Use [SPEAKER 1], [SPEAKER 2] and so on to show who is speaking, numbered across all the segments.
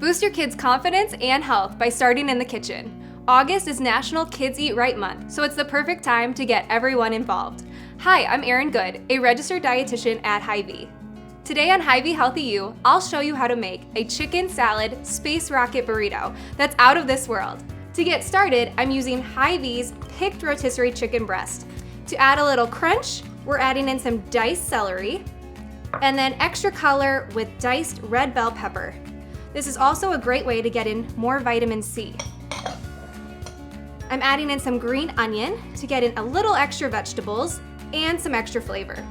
[SPEAKER 1] Boost your kids' confidence and health by starting in the kitchen. August is National Kids Eat Right Month, so it's the perfect time to get everyone involved. Hi, I'm Erin Good, a registered dietitian at Hy-Vee. Today on Hy-Vee Healthy You, I'll show you how to make a chicken salad space rocket burrito that's out of this world. To get started, I'm using Hy-Vee's picked rotisserie chicken breast. To add a little crunch, we're adding in some diced celery, and then extra color with diced red bell pepper. This is also a great way to get in more vitamin C. I'm adding in some green onion to get in a little extra vegetables and some extra flavor.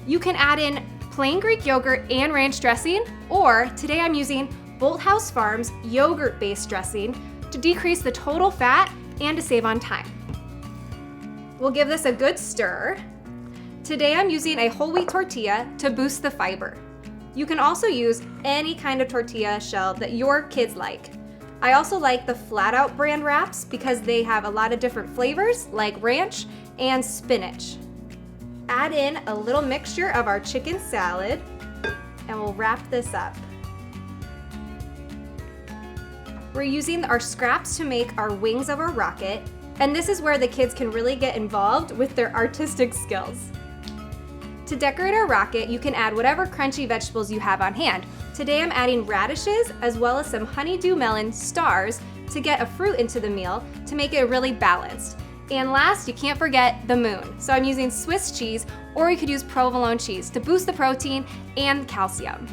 [SPEAKER 1] You can add in plain Greek yogurt and ranch dressing, or today I'm using Bolthouse Farms yogurt-based dressing to decrease the total fat and to save on time. We'll give this a good stir. Today I'm using a whole wheat tortilla to boost the fiber. You can also use any kind of tortilla shell that your kids like. I also like the Flat Out brand wraps because they have a lot of different flavors like ranch and spinach. Add in a little mixture of our chicken salad and we'll wrap this up. We're using our scraps to make our wings of our rocket, and this is where the kids can really get involved with their artistic skills. To decorate our rocket, you can add whatever crunchy vegetables you have on hand. Today I'm adding radishes as well as some honeydew melon stars to get a fruit into the meal to make it really balanced. And last, you can't forget the moon. So I'm using Swiss cheese, or you could use provolone cheese to boost the protein and calcium.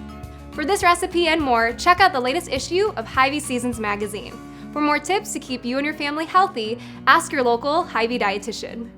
[SPEAKER 1] For this recipe and more, check out the latest issue of Hy-Vee Seasons magazine. For more tips to keep you and your family healthy, ask your local Hy-Vee dietitian.